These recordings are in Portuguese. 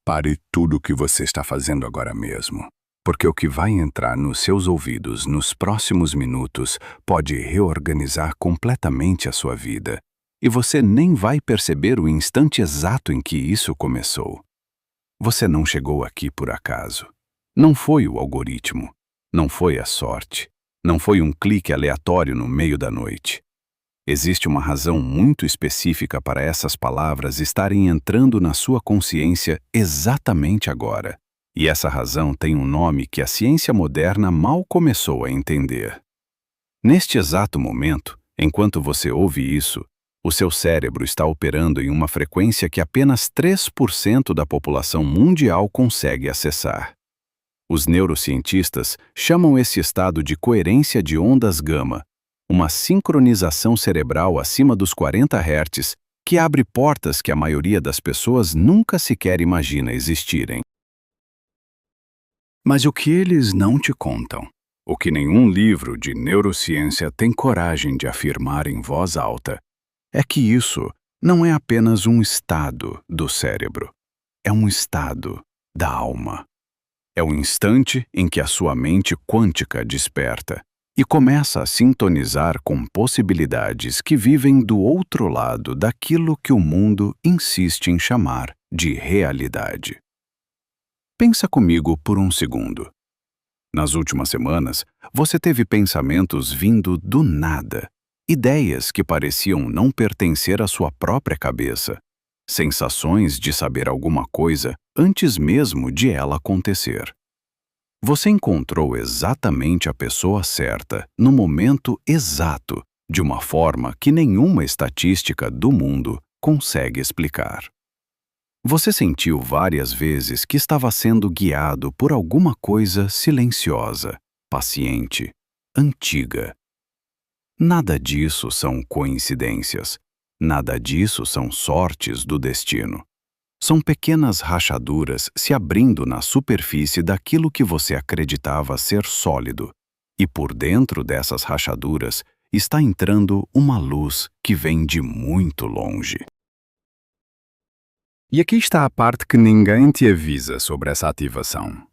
Pare tudo o que você está fazendo agora mesmo, porque o que vai entrar nos seus ouvidos nos próximos minutos pode reorganizar completamente a sua vida, e você nem vai perceber o instante exato em que isso começou. Você não chegou aqui por acaso. Não foi o algoritmo, não foi a sorte, não foi um clique aleatório no meio da noite. Existe uma razão muito específica para essas palavras estarem entrando na sua consciência exatamente agora. E essa razão tem um nome que a ciência moderna mal começou a entender. Neste exato momento, enquanto você ouve isso, o seu cérebro está operando em uma frequência que apenas 3% da população mundial consegue acessar. Os neurocientistas chamam esse estado de coerência de ondas gama, uma sincronização cerebral acima dos 40 Hz que abre portas que a maioria das pessoas nunca sequer imagina existirem. Mas o que eles não te contam, o que nenhum livro de neurociência tem coragem de afirmar em voz alta, é que isso não é apenas um estado do cérebro, é um estado da alma. É o instante em que a sua mente quântica desperta e começa a sintonizar com possibilidades que vivem do outro lado daquilo que o mundo insiste em chamar de realidade. Pensa comigo por um segundo. Nas últimas semanas, você teve pensamentos vindo do nada, ideias que pareciam não pertencer à sua própria cabeça, sensações de saber alguma coisa antes mesmo de ela acontecer. Você encontrou exatamente a pessoa certa, no momento exato, de uma forma que nenhuma estatística do mundo consegue explicar. Você sentiu várias vezes que estava sendo guiado por alguma coisa silenciosa, paciente, antiga. Nada disso são coincidências, nada disso são sortes do destino. São pequenas rachaduras se abrindo na superfície daquilo que você acreditava ser sólido, e por dentro dessas rachaduras está entrando uma luz que vem de muito longe. E aqui está a parte que ninguém te avisa sobre essa ativação.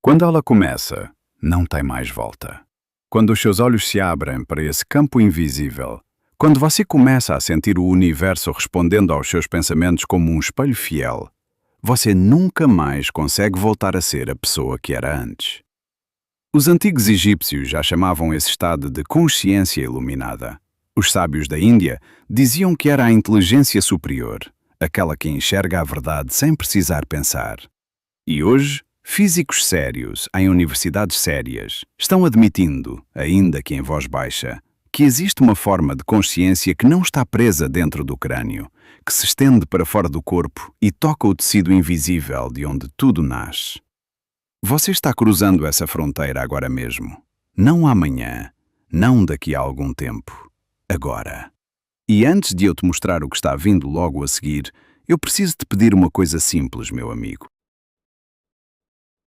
Quando ela começa, não tem mais volta. Quando os seus olhos se abrem para esse campo invisível, quando você começa a sentir o universo respondendo aos seus pensamentos como um espelho fiel, você nunca mais consegue voltar a ser a pessoa que era antes. Os antigos egípcios já chamavam esse estado de consciência iluminada. Os sábios da Índia diziam que era a inteligência superior, aquela que enxerga a verdade sem precisar pensar. E hoje, físicos sérios em universidades sérias estão admitindo, ainda que em voz baixa, que existe uma forma de consciência que não está presa dentro do crânio, que se estende para fora do corpo e toca o tecido invisível de onde tudo nasce. Você está cruzando essa fronteira agora mesmo. Não amanhã, não daqui a algum tempo. Agora. E antes de eu te mostrar o que está vindo logo a seguir, eu preciso te pedir uma coisa simples, meu amigo.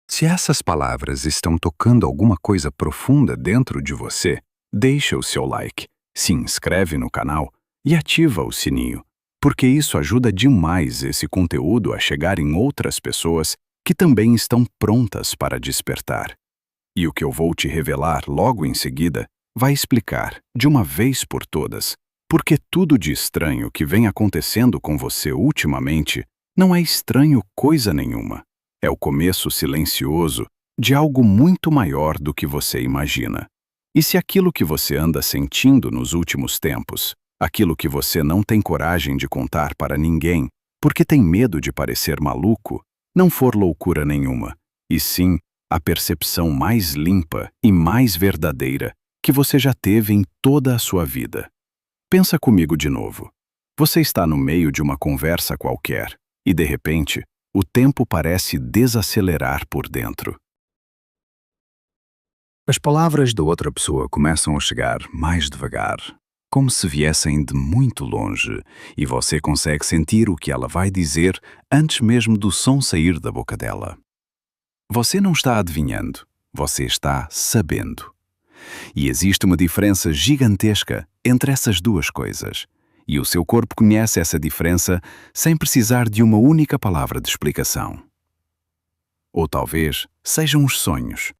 Se essas palavras estão tocando alguma coisa profunda dentro de você, deixa o seu like, se inscreve no canal e ativa o sininho, porque isso ajuda demais esse conteúdo a chegar em outras pessoas que também estão prontas para despertar. E o que eu vou te revelar logo em seguida vai explicar, de uma vez por todas, porque tudo de estranho que vem acontecendo com você ultimamente não é estranho coisa nenhuma. É o começo silencioso de algo muito maior do que você imagina. E se aquilo que você anda sentindo nos últimos tempos, aquilo que você não tem coragem de contar para ninguém, porque tem medo de parecer maluco, não for loucura nenhuma, e sim a percepção mais limpa e mais verdadeira que você já teve em toda a sua vida. Pensa comigo de novo. Você está no meio de uma conversa qualquer, e de repente, o tempo parece desacelerar por dentro. As palavras da outra pessoa começam a chegar mais devagar, como se viessem de muito longe, e você consegue sentir o que ela vai dizer antes mesmo do som sair da boca dela. Você não está adivinhando, você está sabendo. E existe uma diferença gigantesca entre essas duas coisas, e o seu corpo conhece essa diferença sem precisar de uma única palavra de explicação. Ou talvez sejam os sonhos.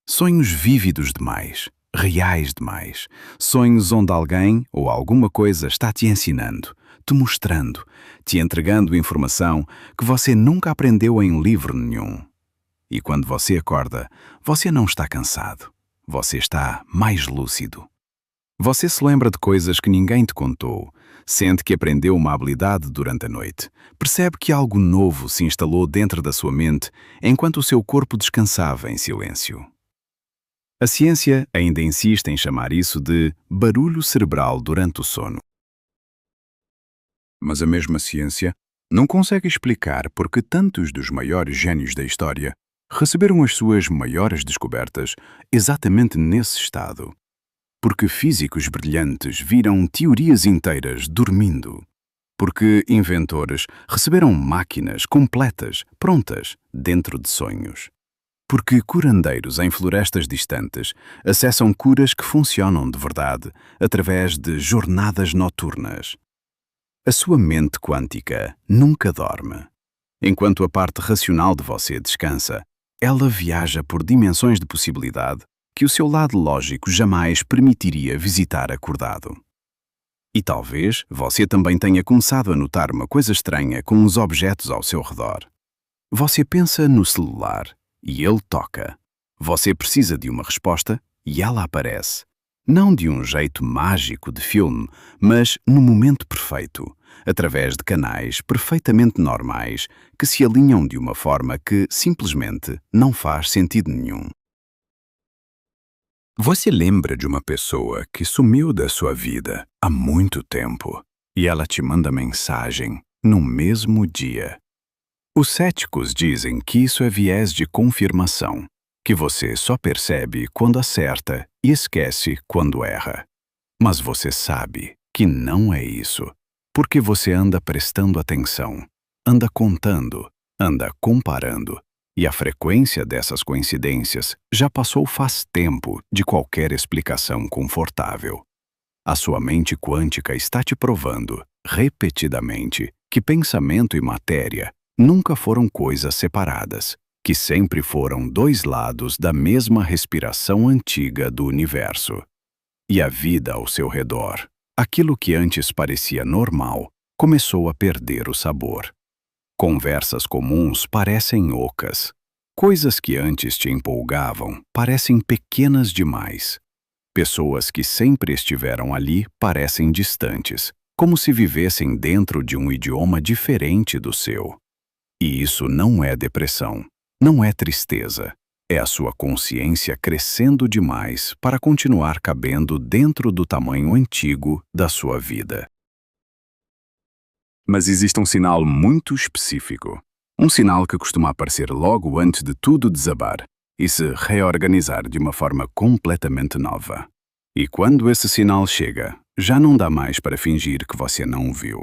Sonhos vívidos demais, reais demais. Sonhos onde alguém ou alguma coisa está te ensinando, te mostrando, te entregando informação que você nunca aprendeu em livro nenhum. E quando você acorda, você não está cansado. Você está mais lúcido. Você se lembra de coisas que ninguém te contou, sente que aprendeu uma habilidade durante a noite, percebe que algo novo se instalou dentro da sua mente enquanto o seu corpo descansava em silêncio. A ciência ainda insiste em chamar isso de barulho cerebral durante o sono. Mas a mesma ciência não consegue explicar por que tantos dos maiores gênios da história receberam as suas maiores descobertas exatamente nesse estado. Porque físicos brilhantes viram teorias inteiras dormindo. Porque inventores receberam máquinas completas, prontas, dentro de sonhos. Porque curandeiros em florestas distantes acessam curas que funcionam de verdade através de jornadas noturnas. A sua mente quântica nunca dorme. Enquanto a parte racional de você descansa, ela viaja por dimensões de possibilidade que o seu lado lógico jamais permitiria visitar acordado. E talvez você também tenha começado a notar uma coisa estranha com os objetos ao seu redor. Você pensa no celular e ele toca. Você precisa de uma resposta e ela aparece. Não de um jeito mágico de filme, mas no momento perfeito, através de canais perfeitamente normais que se alinham de uma forma que simplesmente não faz sentido nenhum. Você lembra de uma pessoa que sumiu da sua vida há muito tempo e ela te manda mensagem no mesmo dia? Os céticos dizem que isso é viés de confirmação, que você só percebe quando acerta e esquece quando erra. Mas você sabe que não é isso, porque você anda prestando atenção, anda contando, anda comparando, e a frequência dessas coincidências já passou faz tempo de qualquer explicação confortável. A sua mente quântica está te provando, repetidamente, que pensamento e matéria nunca foram coisas separadas, que sempre foram dois lados da mesma respiração antiga do universo. E a vida ao seu redor, aquilo que antes parecia normal, começou a perder o sabor. Conversas comuns parecem ocas. Coisas que antes te empolgavam parecem pequenas demais. Pessoas que sempre estiveram ali parecem distantes, como se vivessem dentro de um idioma diferente do seu. E isso não é depressão. Não é tristeza, é a sua consciência crescendo demais para continuar cabendo dentro do tamanho antigo da sua vida. Mas existe um sinal muito específico. Um sinal que costuma aparecer logo antes de tudo desabar e se reorganizar de uma forma completamente nova. E quando esse sinal chega, já não dá mais para fingir que você não o viu.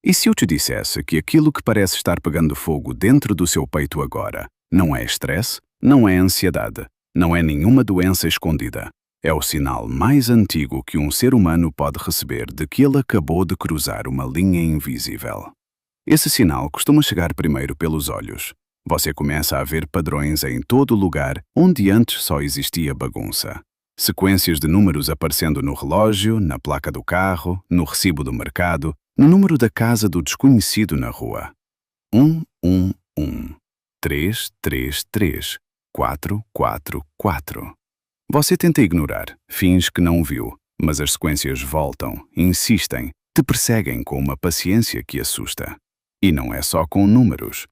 E se eu te dissesse que aquilo que parece estar pegando fogo dentro do seu peito agora não é estresse, não é ansiedade, não é nenhuma doença escondida. É o sinal mais antigo que um ser humano pode receber de que ele acabou de cruzar uma linha invisível. Esse sinal costuma chegar primeiro pelos olhos. Você começa a ver padrões em todo lugar onde antes só existia bagunça. Sequências de números aparecendo no relógio, na placa do carro, no recibo do mercado, no número da casa do desconhecido na rua. 111. 333, 444. Você tenta ignorar, finge que não viu, mas as sequências voltam, insistem, te perseguem com uma paciência que assusta. E não é só com números.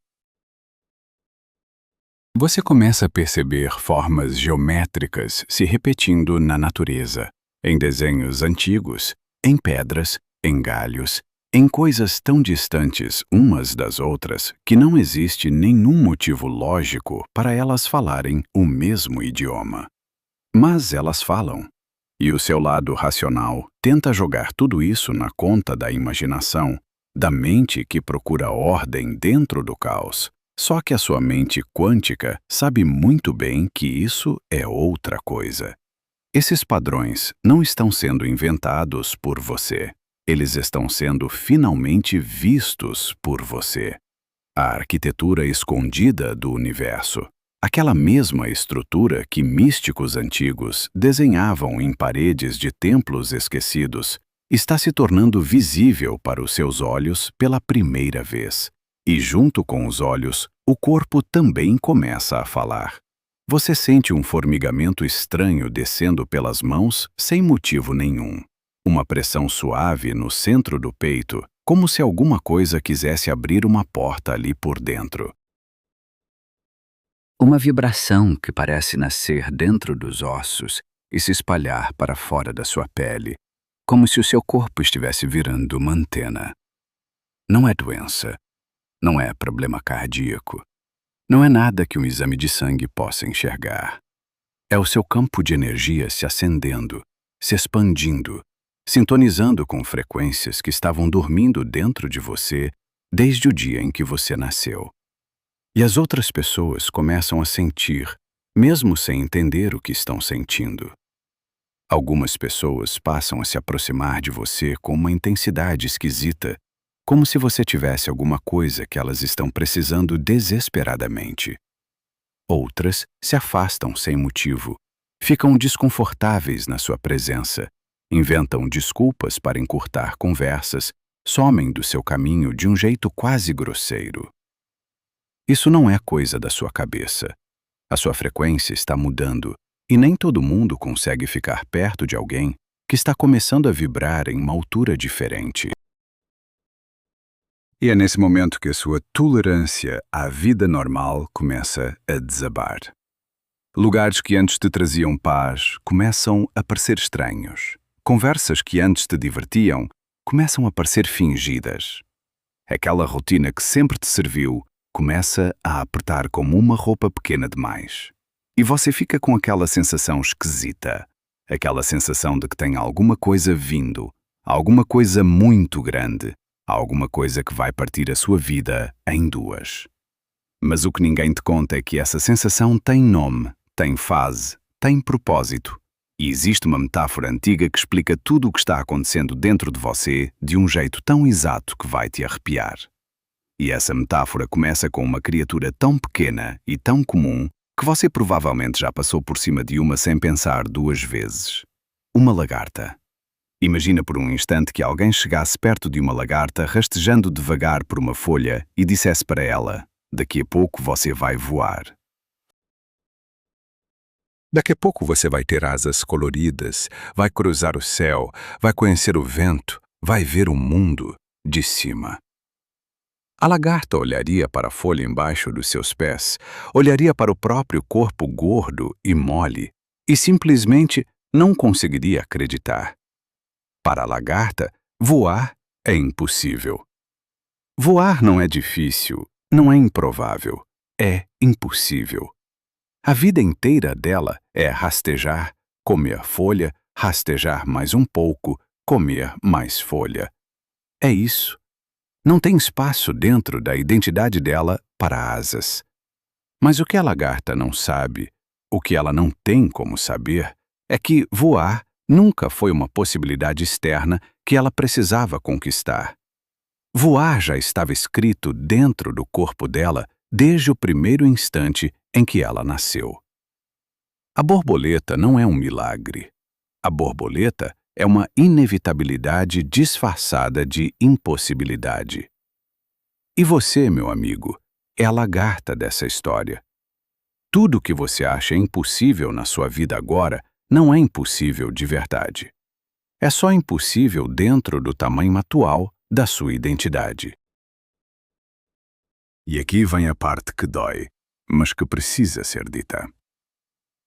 Você começa a perceber formas geométricas se repetindo na natureza, em desenhos antigos, em pedras, em galhos, em coisas tão distantes umas das outras que não existe nenhum motivo lógico para elas falarem o mesmo idioma. Mas elas falam. E o seu lado racional tenta jogar tudo isso na conta da imaginação, da mente que procura ordem dentro do caos. Só que a sua mente quântica sabe muito bem que isso é outra coisa. Esses padrões não estão sendo inventados por você. Eles estão sendo finalmente vistos por você. A arquitetura escondida do universo, aquela mesma estrutura que místicos antigos desenhavam em paredes de templos esquecidos, está se tornando visível para os seus olhos pela primeira vez. E junto com os olhos, o corpo também começa a falar. Você sente um formigamento estranho descendo pelas mãos sem motivo nenhum. Uma pressão suave no centro do peito, como se alguma coisa quisesse abrir uma porta ali por dentro. Uma vibração que parece nascer dentro dos ossos e se espalhar para fora da sua pele, como se o seu corpo estivesse virando uma antena. Não é doença, não é problema cardíaco, não é nada que um exame de sangue possa enxergar. É o seu campo de energia se acendendo, se expandindo, sintonizando com frequências que estavam dormindo dentro de você desde o dia em que você nasceu. E as outras pessoas começam a sentir, mesmo sem entender o que estão sentindo. Algumas pessoas passam a se aproximar de você com uma intensidade esquisita, como se você tivesse alguma coisa que elas estão precisando desesperadamente. Outras se afastam sem motivo, ficam desconfortáveis na sua presença, inventam desculpas para encurtar conversas, somem do seu caminho de um jeito quase grosseiro. Isso não é coisa da sua cabeça. A sua frequência está mudando e nem todo mundo consegue ficar perto de alguém que está começando a vibrar em uma altura diferente. E é nesse momento que a sua tolerância à vida normal começa a desabar. Lugares que antes te traziam paz começam a parecer estranhos. Conversas que antes te divertiam começam a parecer fingidas. Aquela rotina que sempre te serviu começa a apertar como uma roupa pequena demais. E você fica com aquela sensação esquisita, aquela sensação de que tem alguma coisa vindo, alguma coisa muito grande, alguma coisa que vai partir a sua vida em duas. Mas o que ninguém te conta é que essa sensação tem nome, tem fase, tem propósito. E existe uma metáfora antiga que explica tudo o que está acontecendo dentro de você de um jeito tão exato que vai te arrepiar. E essa metáfora começa com uma criatura tão pequena e tão comum que você provavelmente já passou por cima de uma sem pensar duas vezes. Uma lagarta. Imagina por um instante que alguém chegasse perto de uma lagarta rastejando devagar por uma folha e dissesse para ela: daqui a pouco você vai voar. Daqui a pouco você vai ter asas coloridas, vai cruzar o céu, vai conhecer o vento, vai ver o mundo de cima. A lagarta olharia para a folha embaixo dos seus pés, olharia para o próprio corpo gordo e mole e simplesmente não conseguiria acreditar. Para a lagarta, voar é impossível. Voar não é difícil, não é improvável, é impossível. A vida inteira dela é rastejar, comer folha, rastejar mais um pouco, comer mais folha. É isso. Não tem espaço dentro da identidade dela para asas. Mas o que a lagarta não sabe, o que ela não tem como saber, é que voar nunca foi uma possibilidade externa que ela precisava conquistar. Voar já estava escrito dentro do corpo dela desde o primeiro instante em que ela nasceu. A borboleta não é um milagre. A borboleta é uma inevitabilidade disfarçada de impossibilidade. E você, meu amigo, é a lagarta dessa história. Tudo que você acha impossível na sua vida agora não é impossível de verdade. É só impossível dentro do tamanho atual da sua identidade. E aqui vem a parte que dói, mas que precisa ser dita.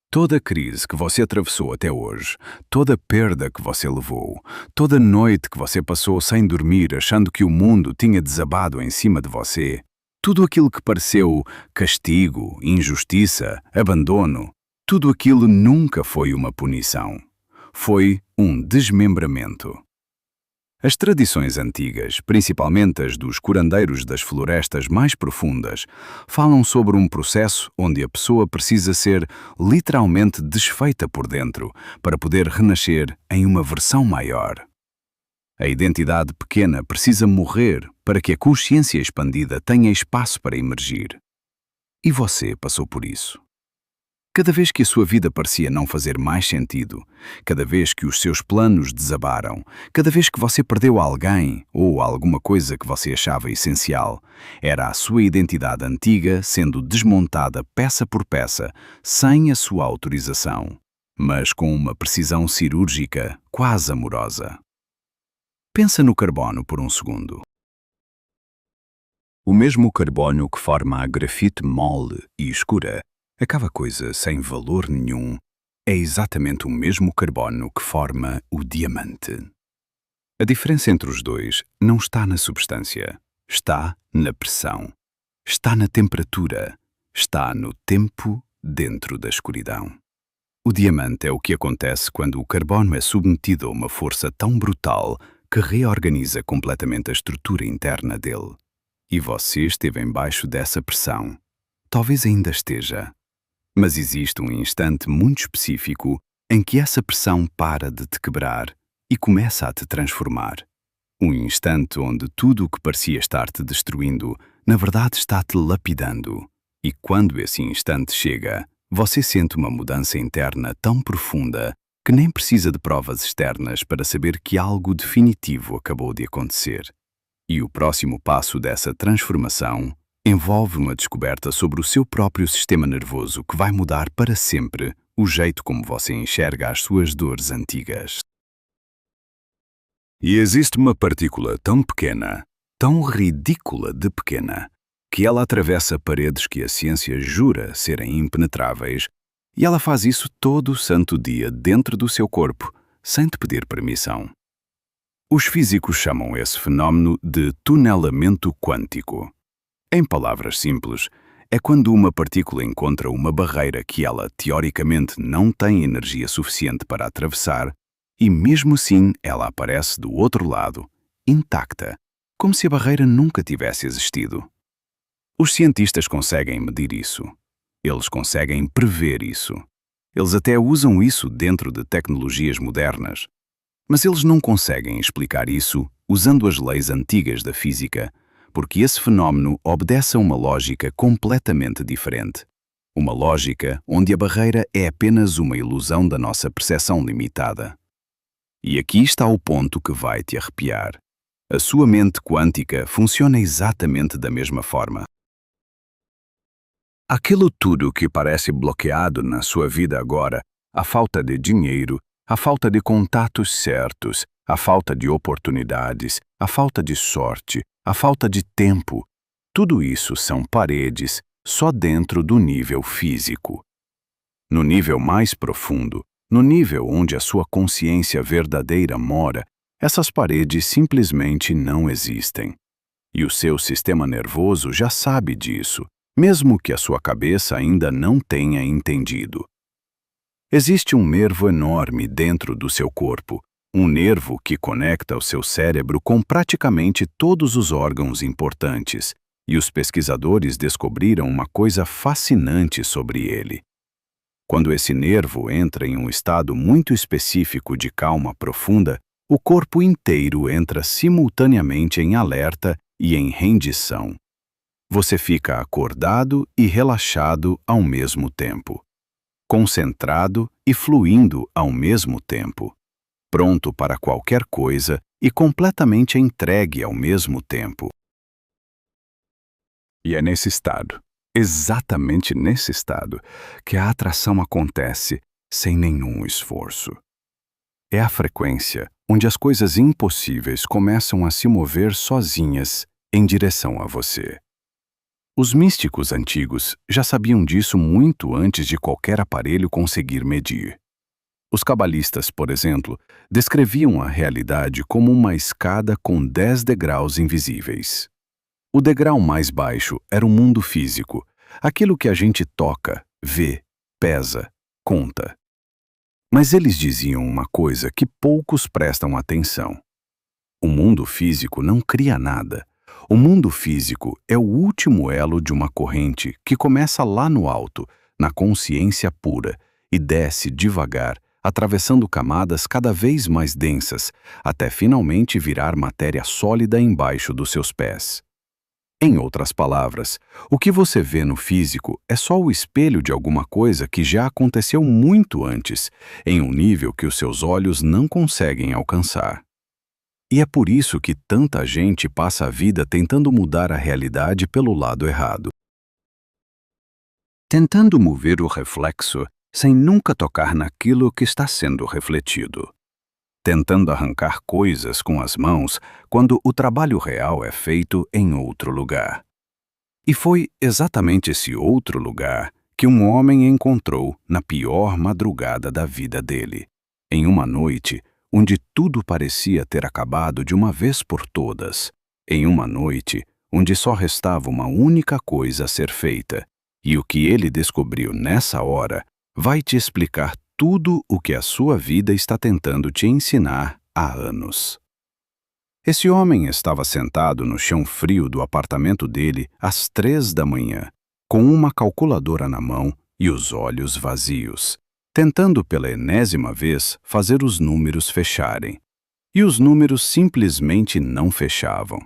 Toda crise que você atravessou até hoje, toda perda que você levou, toda noite que você passou sem dormir achando que o mundo tinha desabado em cima de você, tudo aquilo que pareceu castigo, injustiça, abandono, tudo aquilo nunca foi uma punição. Foi um desmembramento. As tradições antigas, principalmente as dos curandeiros das florestas mais profundas, falam sobre um processo onde a pessoa precisa ser literalmente desfeita por dentro para poder renascer em uma versão maior. A identidade pequena precisa morrer para que a consciência expandida tenha espaço para emergir. E você passou por isso. Cada vez que a sua vida parecia não fazer mais sentido, cada vez que os seus planos desabaram, cada vez que você perdeu alguém ou alguma coisa que você achava essencial, era a sua identidade antiga sendo desmontada peça por peça, sem a sua autorização, mas com uma precisão cirúrgica quase amorosa. Pensa no carbono por um segundo. O mesmo carbono que forma a grafite mole e escura, aquela coisa sem valor nenhum, é exatamente o mesmo carbono que forma o diamante. A diferença entre os dois não está na substância, está na pressão, está na temperatura, está no tempo dentro da escuridão. O diamante é o que acontece quando o carbono é submetido a uma força tão brutal que reorganiza completamente a estrutura interna dele. E você esteve embaixo dessa pressão. Talvez ainda esteja. Mas existe um instante muito específico em que essa pressão para de te quebrar e começa a te transformar. Um instante onde tudo o que parecia estar te destruindo, na verdade está te lapidando. E quando esse instante chega, você sente uma mudança interna tão profunda que nem precisa de provas externas para saber que algo definitivo acabou de acontecer. E o próximo passo dessa transformação envolve uma descoberta sobre o seu próprio sistema nervoso que vai mudar para sempre o jeito como você enxerga as suas dores antigas. E existe uma partícula tão pequena, tão ridícula de pequena, que ela atravessa paredes que a ciência jura serem impenetráveis, e ela faz isso todo o santo dia dentro do seu corpo, sem te pedir permissão. Os físicos chamam esse fenómeno de tunelamento quântico. Em palavras simples, é quando uma partícula encontra uma barreira que ela, teoricamente, não tem energia suficiente para atravessar, e mesmo assim ela aparece do outro lado, intacta, como se a barreira nunca tivesse existido. Os cientistas conseguem medir isso. Eles conseguem prever isso. Eles até usam isso dentro de tecnologias modernas. Mas eles não conseguem explicar isso usando as leis antigas da física, porque esse fenómeno obedece a uma lógica completamente diferente. Uma lógica onde a barreira é apenas uma ilusão da nossa percepção limitada. E aqui está o ponto que vai te arrepiar. A sua mente quântica funciona exatamente da mesma forma. Aquilo tudo que parece bloqueado na sua vida agora, a falta de dinheiro, a falta de contatos certos, a falta de oportunidades, a falta de sorte, a falta de tempo, tudo isso são paredes só dentro do nível físico. No nível mais profundo, no nível onde a sua consciência verdadeira mora, essas paredes simplesmente não existem. E o seu sistema nervoso já sabe disso, mesmo que a sua cabeça ainda não tenha entendido. Existe um nervo enorme dentro do seu corpo, um nervo que conecta o seu cérebro com praticamente todos os órgãos importantes, e os pesquisadores descobriram uma coisa fascinante sobre ele. Quando esse nervo entra em um estado muito específico de calma profunda, o corpo inteiro entra simultaneamente em alerta e em rendição. Você fica acordado e relaxado ao mesmo tempo, concentrado e fluindo ao mesmo tempo, pronto para qualquer coisa e completamente entregue ao mesmo tempo. E é nesse estado, exatamente nesse estado, que a atração acontece sem nenhum esforço. É a frequência onde as coisas impossíveis começam a se mover sozinhas em direção a você. Os místicos antigos já sabiam disso muito antes de qualquer aparelho conseguir medir. Os cabalistas, por exemplo, descreviam a realidade como uma escada com 10 degraus invisíveis. O degrau mais baixo era o mundo físico, aquilo que a gente toca, vê, pesa, conta. Mas eles diziam uma coisa que poucos prestam atenção. O mundo físico não cria nada. O mundo físico é o último elo de uma corrente que começa lá no alto, na consciência pura, e desce devagar atravessando camadas cada vez mais densas, até finalmente virar matéria sólida embaixo dos seus pés. Em outras palavras, o que você vê no físico é só o espelho de alguma coisa que já aconteceu muito antes, em um nível que os seus olhos não conseguem alcançar. E é por isso que tanta gente passa a vida tentando mudar a realidade pelo lado errado. Tentando mover o reflexo sem nunca tocar naquilo que está sendo refletido. Tentando arrancar coisas com as mãos quando o trabalho real é feito em outro lugar. E foi exatamente esse outro lugar que um homem encontrou na pior madrugada da vida dele, em uma noite onde tudo parecia ter acabado de uma vez por todas, em uma noite onde só restava uma única coisa a ser feita, e o que ele descobriu nessa hora vai te explicar tudo o que a sua vida está tentando te ensinar há anos. Esse homem estava sentado no chão frio do apartamento dele às 3 da manhã, com uma calculadora na mão e os olhos vazios, tentando pela enésima vez fazer os números fecharem. E os números simplesmente não fechavam.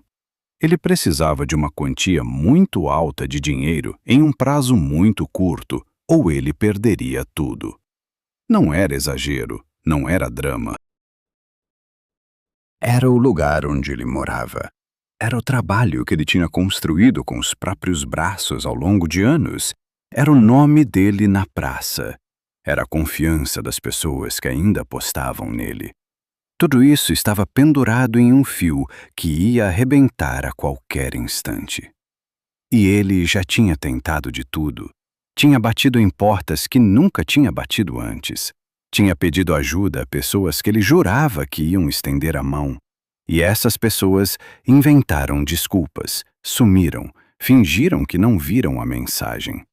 Ele precisava de uma quantia muito alta de dinheiro em um prazo muito curto, ou ele perderia tudo. Não era exagero, não era drama. Era o lugar onde ele morava. Era o trabalho que ele tinha construído com os próprios braços ao longo de anos. Era o nome dele na praça. Era a confiança das pessoas que ainda apostavam nele. Tudo isso estava pendurado em um fio que ia arrebentar a qualquer instante. E ele já tinha tentado de tudo. Tinha batido em portas que nunca tinha batido antes. Tinha pedido ajuda a pessoas que ele jurava que iam estender a mão. E essas pessoas inventaram desculpas, sumiram, fingiram que não viram a mensagem.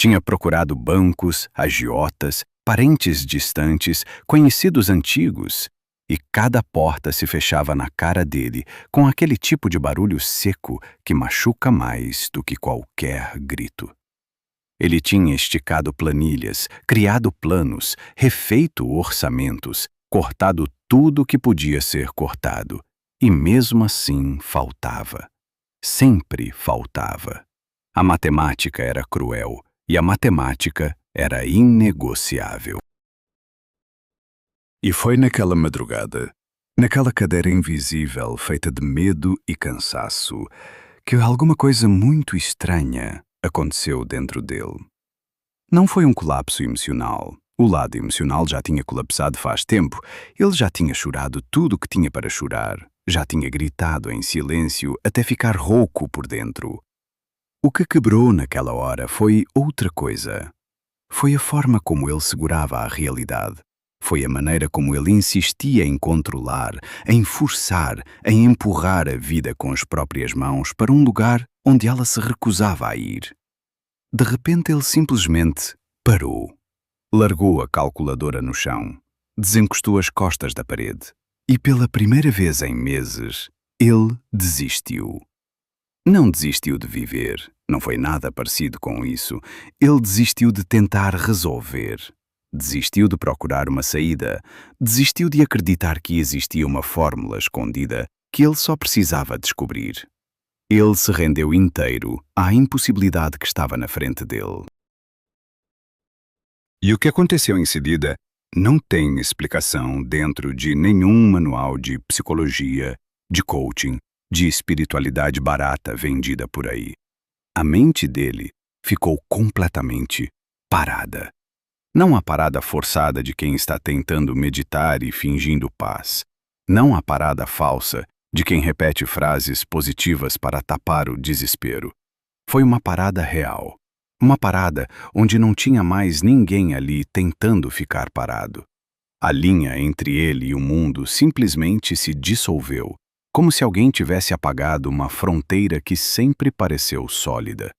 Tinha procurado bancos, agiotas, parentes distantes, conhecidos antigos. E cada porta se fechava na cara dele com aquele tipo de barulho seco que machuca mais do que qualquer grito. Ele tinha esticado planilhas, criado planos, refeito orçamentos, cortado tudo que podia ser cortado. E mesmo assim faltava. Sempre faltava. A matemática era cruel e a matemática era inegociável. E foi naquela madrugada, naquela cadeira invisível feita de medo e cansaço, que alguma coisa muito estranha aconteceu dentro dele. Não foi um colapso emocional. O lado emocional já tinha colapsado faz tempo. Ele já tinha chorado tudo o que tinha para chorar. Já tinha gritado em silêncio até ficar rouco por dentro. O que quebrou naquela hora foi outra coisa. Foi a forma como ele segurava a realidade. Foi a maneira como ele insistia em controlar, em forçar, em empurrar a vida com as próprias mãos para um lugar onde ela se recusava a ir. De repente ele simplesmente parou. Largou a calculadora no chão, desencostou as costas da parede e pela primeira vez em meses, ele desistiu. Não desistiu de viver, não foi nada parecido com isso. Ele desistiu de tentar resolver. Desistiu de procurar uma saída, desistiu de acreditar que existia uma fórmula escondida que ele só precisava descobrir. Ele se rendeu inteiro à impossibilidade que estava na frente dele. E o que aconteceu em seguida não tem explicação dentro de nenhum manual de psicologia, de coaching, de espiritualidade barata vendida por aí. A mente dele ficou completamente parada. Não a parada forçada de quem está tentando meditar e fingindo paz. Não a parada falsa de quem repete frases positivas para tapar o desespero. Foi uma parada real. Uma parada onde não tinha mais ninguém ali tentando ficar parado. A linha entre ele e o mundo simplesmente se dissolveu, como se alguém tivesse apagado uma fronteira que sempre pareceu sólida.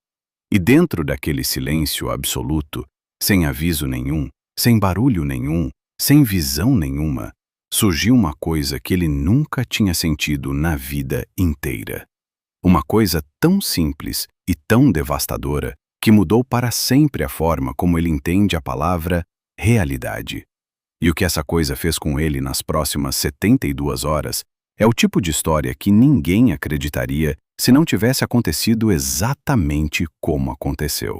E dentro daquele silêncio absoluto, sem aviso nenhum, sem barulho nenhum, sem visão nenhuma, surgiu uma coisa que ele nunca tinha sentido na vida inteira. Uma coisa tão simples e tão devastadora que mudou para sempre a forma como ele entende a palavra realidade. E o que essa coisa fez com ele nas próximas 72 horas é o tipo de história que ninguém acreditaria se não tivesse acontecido exatamente como aconteceu.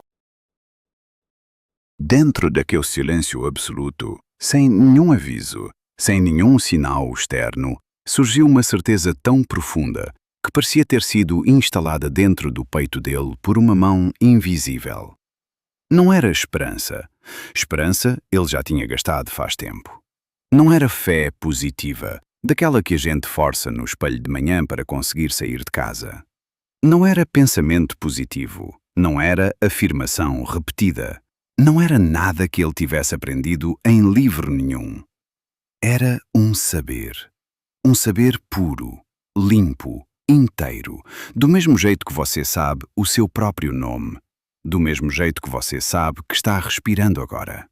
Dentro daquele silêncio absoluto, sem nenhum aviso, sem nenhum sinal externo, surgiu uma certeza tão profunda que parecia ter sido instalada dentro do peito dele por uma mão invisível. Não era esperança. Esperança ele já tinha gastado faz tempo. Não era fé positiva, daquela que a gente força no espelho de manhã para conseguir sair de casa. Não era pensamento positivo. Não era afirmação repetida. Não era nada que ele tivesse aprendido em livro nenhum. Era um saber. Um saber puro, limpo, inteiro, do mesmo jeito que você sabe o seu próprio nome, do mesmo jeito que você sabe que está respirando agora.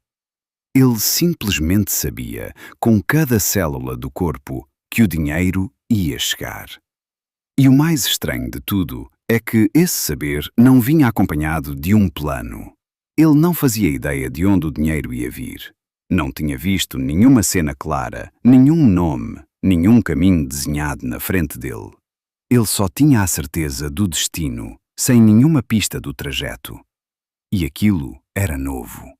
Ele simplesmente sabia, com cada célula do corpo, que o dinheiro ia chegar. E o mais estranho de tudo é que esse saber não vinha acompanhado de um plano. Ele não fazia ideia de onde o dinheiro ia vir. Não tinha visto nenhuma cena clara, nenhum nome, nenhum caminho desenhado na frente dele. Ele só tinha a certeza do destino, sem nenhuma pista do trajeto. E aquilo era novo.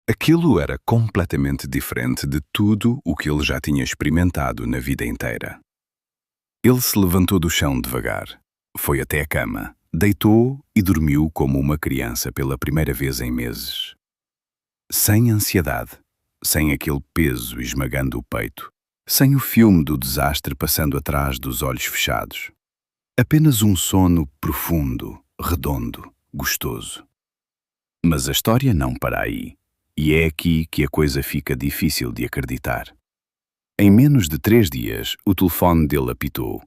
Aquilo era completamente diferente de tudo o que ele já tinha experimentado na vida inteira. Ele se levantou do chão devagar, foi até a cama, deitou e dormiu como uma criança pela primeira vez em meses. Sem ansiedade, sem aquele peso esmagando o peito, sem o filme do desastre passando atrás dos olhos fechados. Apenas um sono profundo, redondo, gostoso. Mas a história não para aí, e é aqui que a coisa fica difícil de acreditar. Em menos de 3 dias, o telefone dele apitou.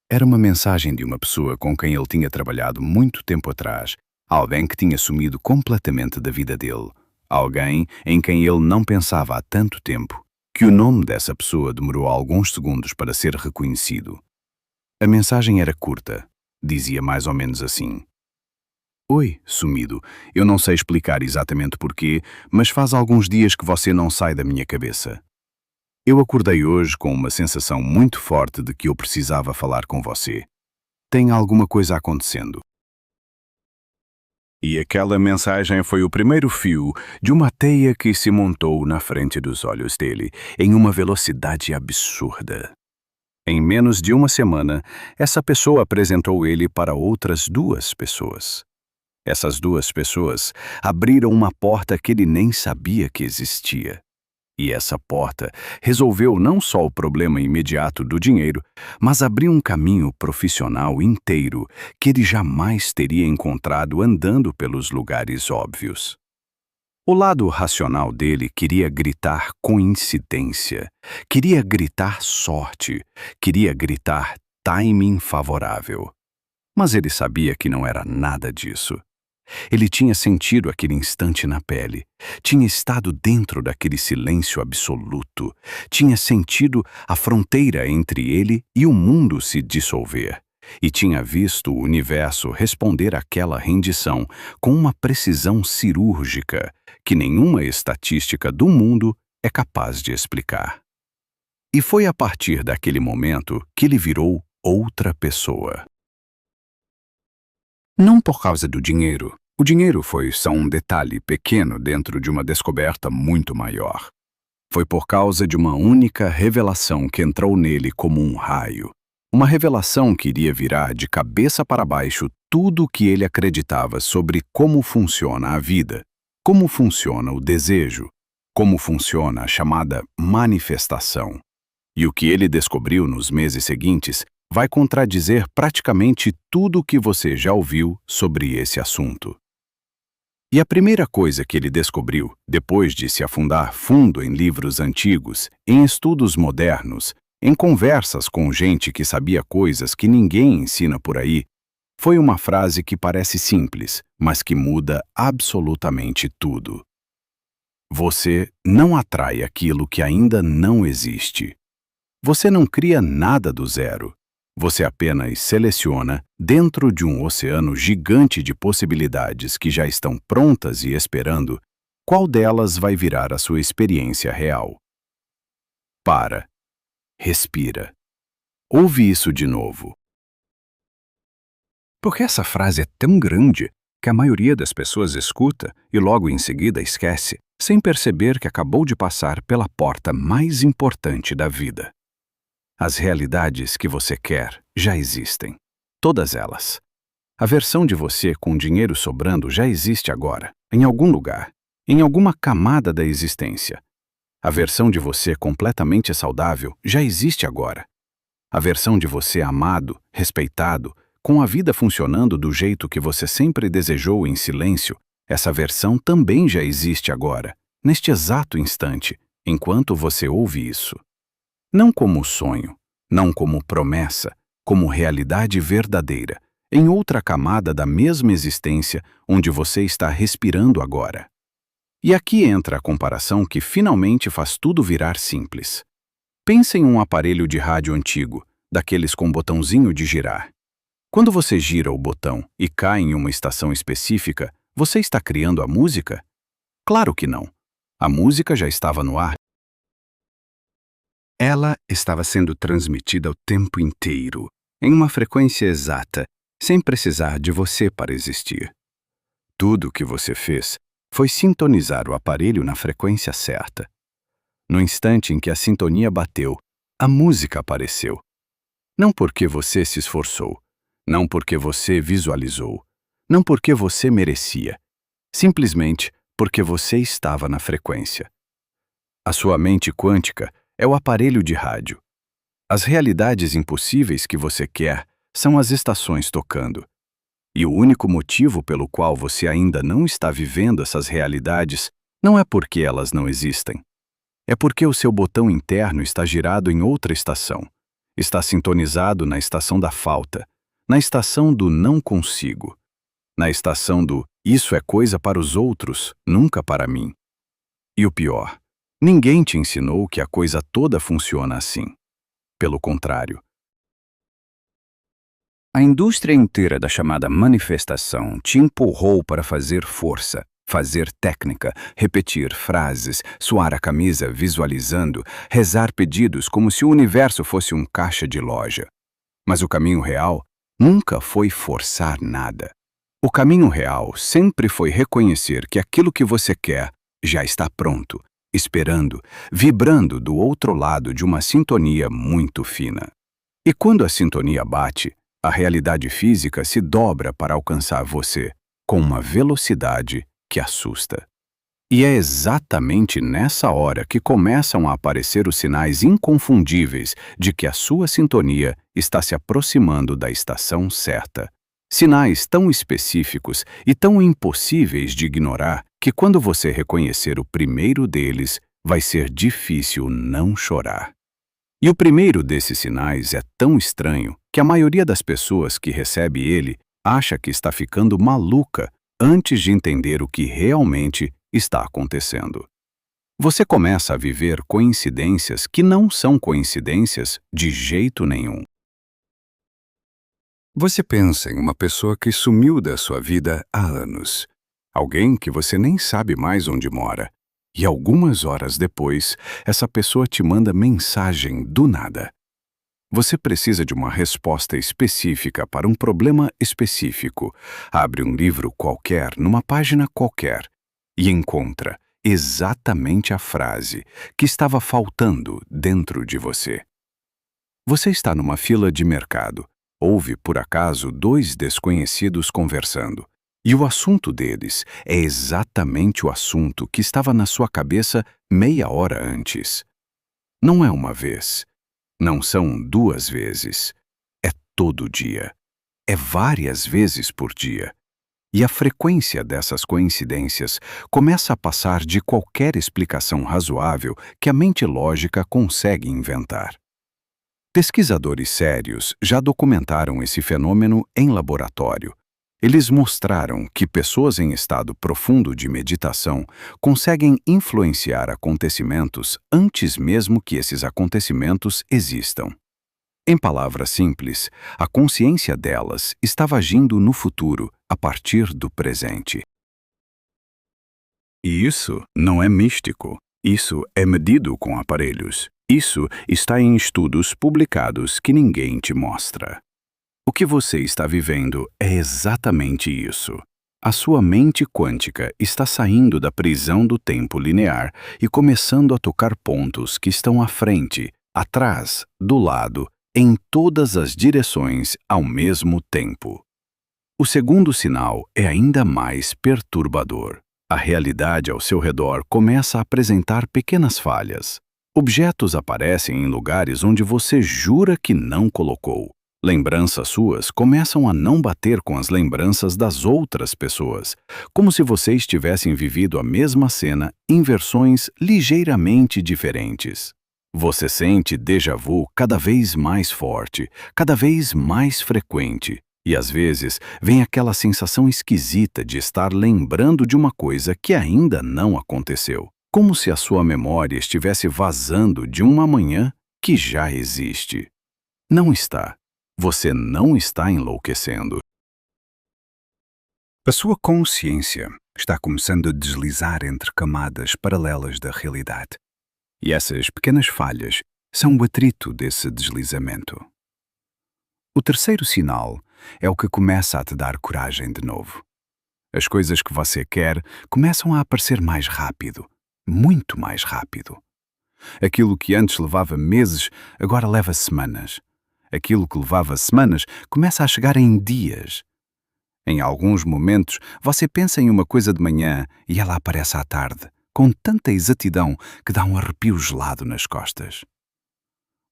Era uma mensagem de uma pessoa com quem ele tinha trabalhado muito tempo atrás, alguém que tinha sumido completamente da vida dele, alguém em quem ele não pensava há tanto tempo, que o nome dessa pessoa demorou alguns segundos para ser reconhecido. A mensagem era curta, dizia mais ou menos assim: Oi, sumido, eu não sei explicar exatamente porquê, mas faz alguns dias que você não sai da minha cabeça. Eu acordei hoje com uma sensação muito forte de que eu precisava falar com você. Tem alguma coisa acontecendo. E aquela mensagem foi o primeiro fio de uma teia que se montou na frente dos olhos dele, em uma velocidade absurda. Em menos de uma semana, essa pessoa apresentou ele para outras 2 pessoas. Essas 2 pessoas abriram uma porta que ele nem sabia que existia. E essa porta resolveu não só o problema imediato do dinheiro, mas abriu um caminho profissional inteiro que ele jamais teria encontrado andando pelos lugares óbvios. O lado racional dele queria gritar coincidência, queria gritar sorte, queria gritar timing favorável. Mas ele sabia que não era nada disso. Ele tinha sentido aquele instante na pele, tinha estado dentro daquele silêncio absoluto, tinha sentido a fronteira entre ele e o mundo se dissolver, e tinha visto o universo responder àquela rendição com uma precisão cirúrgica que nenhuma estatística do mundo é capaz de explicar. E foi a partir daquele momento que ele virou outra pessoa. Não por causa do dinheiro. O dinheiro foi só um detalhe pequeno dentro de uma descoberta muito maior. Foi por causa de uma única revelação que entrou nele como um raio. Uma revelação que iria virar de cabeça para baixo tudo o que ele acreditava sobre como funciona a vida, como funciona o desejo, como funciona a chamada manifestação. E o que ele descobriu nos meses seguintes vai contradizer praticamente tudo o que você já ouviu sobre esse assunto. E a primeira coisa que ele descobriu, depois de se afundar fundo em livros antigos, em estudos modernos, em conversas com gente que sabia coisas que ninguém ensina por aí, foi uma frase que parece simples, mas que muda absolutamente tudo. Você não atrai aquilo que ainda não existe. Você não cria nada do zero. Você apenas seleciona, dentro de um oceano gigante de possibilidades que já estão prontas e esperando, qual delas vai virar a sua experiência real? Para. Respira. Ouve isso de novo. Porque essa frase é tão grande que a maioria das pessoas escuta e logo em seguida esquece, sem perceber que acabou de passar pela porta mais importante da vida. As realidades que você quer já existem. Todas elas. A versão de você com dinheiro sobrando já existe agora, em algum lugar, em alguma camada da existência. A versão de você completamente saudável já existe agora. A versão de você amado, respeitado, com a vida funcionando do jeito que você sempre desejou em silêncio, essa versão também já existe agora, neste exato instante, enquanto você ouve isso. Não como sonho, não como promessa, como realidade verdadeira, em outra camada da mesma existência onde você está respirando agora. E aqui entra a comparação que finalmente faz tudo virar simples. Pense em um aparelho de rádio antigo, daqueles com botãozinho de girar. Quando você gira o botão e cai em uma estação específica, você está criando a música? Claro que não. A música já estava no ar. Ela estava sendo transmitida o tempo inteiro, em uma frequência exata, sem precisar de você para existir. Tudo o que você fez foi sintonizar o aparelho na frequência certa. No instante em que a sintonia bateu, a música apareceu. Não porque você se esforçou, não porque você visualizou, não porque você merecia, simplesmente porque você estava na frequência. A sua mente quântica é o aparelho de rádio. As realidades impossíveis que você quer são as estações tocando. E o único motivo pelo qual você ainda não está vivendo essas realidades não é porque elas não existem. É porque o seu botão interno está girado em outra estação. Está sintonizado na estação da falta, na estação do não consigo, na estação do isso é coisa para os outros, nunca para mim. E o pior, ninguém te ensinou que a coisa toda funciona assim. Pelo contrário. A indústria inteira da chamada manifestação te empurrou para fazer força, fazer técnica, repetir frases, suar a camisa visualizando, rezar pedidos como se o universo fosse um caixa de loja. Mas o caminho real nunca foi forçar nada. O caminho real sempre foi reconhecer que aquilo que você quer já está pronto, esperando, vibrando do outro lado de uma sintonia muito fina. E quando a sintonia bate, a realidade física se dobra para alcançar você, com uma velocidade que assusta. E é exatamente nessa hora que começam a aparecer os sinais inconfundíveis de que a sua sintonia está se aproximando da estação certa. Sinais tão específicos e tão impossíveis de ignorar que quando você reconhecer o primeiro deles, vai ser difícil não chorar. E o primeiro desses sinais é tão estranho que a maioria das pessoas que recebe ele acha que está ficando maluca antes de entender o que realmente está acontecendo. Você começa a viver coincidências que não são coincidências de jeito nenhum. Você pensa em uma pessoa que sumiu da sua vida há anos. Alguém que você nem sabe mais onde mora. E algumas horas depois, essa pessoa te manda mensagem do nada. Você precisa de uma resposta específica para um problema específico. Abre um livro qualquer, numa página qualquer, e encontra exatamente a frase que estava faltando dentro de você. Você está numa fila de mercado. Ouve, por acaso, dois desconhecidos conversando. E o assunto deles é exatamente o assunto que estava na sua cabeça meia hora antes. Não é uma vez. Não são duas vezes. É todo dia. É várias vezes por dia. E a frequência dessas coincidências começa a passar de qualquer explicação razoável que a mente lógica consegue inventar. Pesquisadores sérios já documentaram esse fenômeno em laboratório. Eles mostraram que pessoas em estado profundo de meditação conseguem influenciar acontecimentos antes mesmo que esses acontecimentos existam. Em palavras simples, a consciência delas estava agindo no futuro a partir do presente. E isso não é místico. Isso é medido com aparelhos. Isso está em estudos publicados que ninguém te mostra. O que você está vivendo é exatamente isso. A sua mente quântica está saindo da prisão do tempo linear e começando a tocar pontos que estão à frente, atrás, do lado, em todas as direções ao mesmo tempo. O segundo sinal é ainda mais perturbador. A realidade ao seu redor começa a apresentar pequenas falhas. Objetos aparecem em lugares onde você jura que não colocou. Lembranças suas começam a não bater com as lembranças das outras pessoas, como se vocês tivessem vivido a mesma cena em versões ligeiramente diferentes. Você sente déjà vu cada vez mais forte, cada vez mais frequente. E às vezes vem aquela sensação esquisita de estar lembrando de uma coisa que ainda não aconteceu, como se a sua memória estivesse vazando de um amanhã que já existe. Não está. Você não está enlouquecendo. A sua consciência está começando a deslizar entre camadas paralelas da realidade. E essas pequenas falhas são o atrito desse deslizamento. O terceiro sinal é o que começa a te dar coragem de novo. As coisas que você quer começam a aparecer mais rápido, muito mais rápido. Aquilo que antes levava meses, agora leva semanas. Aquilo que levava semanas começa a chegar em dias. Em alguns momentos, você pensa em uma coisa de manhã e ela aparece à tarde, com tanta exatidão que dá um arrepio gelado nas costas.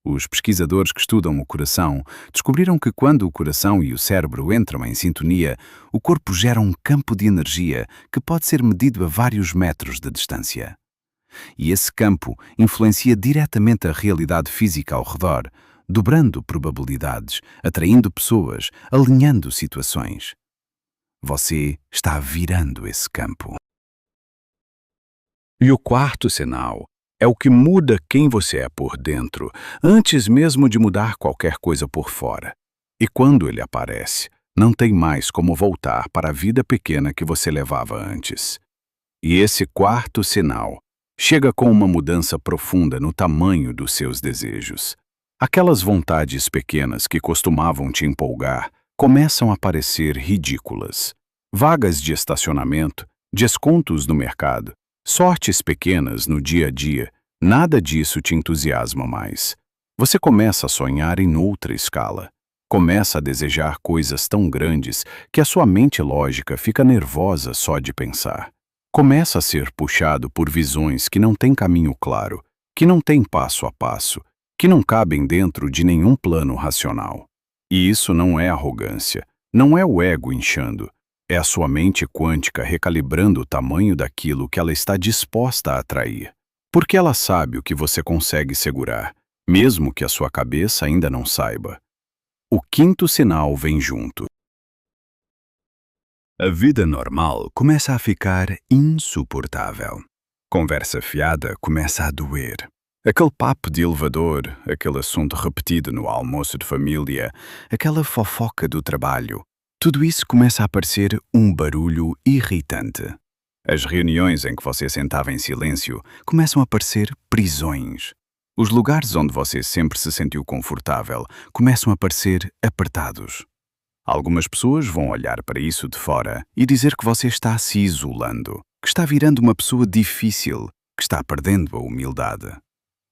Os pesquisadores que estudam o coração descobriram que quando o coração e o cérebro entram em sintonia, o corpo gera um campo de energia que pode ser medido a vários metros de distância. E esse campo influencia diretamente a realidade física ao redor, dobrando probabilidades, atraindo pessoas, alinhando situações. Você está virando esse campo. E o quarto sinal é o que muda quem você é por dentro, antes mesmo de mudar qualquer coisa por fora. E quando ele aparece, não tem mais como voltar para a vida pequena que você levava antes. E esse quarto sinal chega com uma mudança profunda no tamanho dos seus desejos. Aquelas vontades pequenas que costumavam te empolgar começam a parecer ridículas. Vagas de estacionamento, descontos no mercado, sortes pequenas no dia a dia, nada disso te entusiasma mais. Você começa a sonhar em outra escala. Começa a desejar coisas tão grandes que a sua mente lógica fica nervosa só de pensar. Começa a ser puxado por visões que não têm caminho claro, que não têm passo a passo, que não cabem dentro de nenhum plano racional. E isso não é arrogância, não é o ego inchando. É a sua mente quântica recalibrando o tamanho daquilo que ela está disposta a atrair. Porque ela sabe o que você consegue segurar, mesmo que a sua cabeça ainda não saiba. O quinto sinal vem junto. A vida normal começa a ficar insuportável. Conversa fiada começa a doer. Aquele papo de elevador, aquele assunto repetido no almoço de família, aquela fofoca do trabalho, tudo isso começa a parecer um barulho irritante. As reuniões em que você sentava em silêncio começam a parecer prisões. Os lugares onde você sempre se sentiu confortável começam a parecer apertados. Algumas pessoas vão olhar para isso de fora e dizer que você está se isolando, que está virando uma pessoa difícil, que está perdendo a humildade.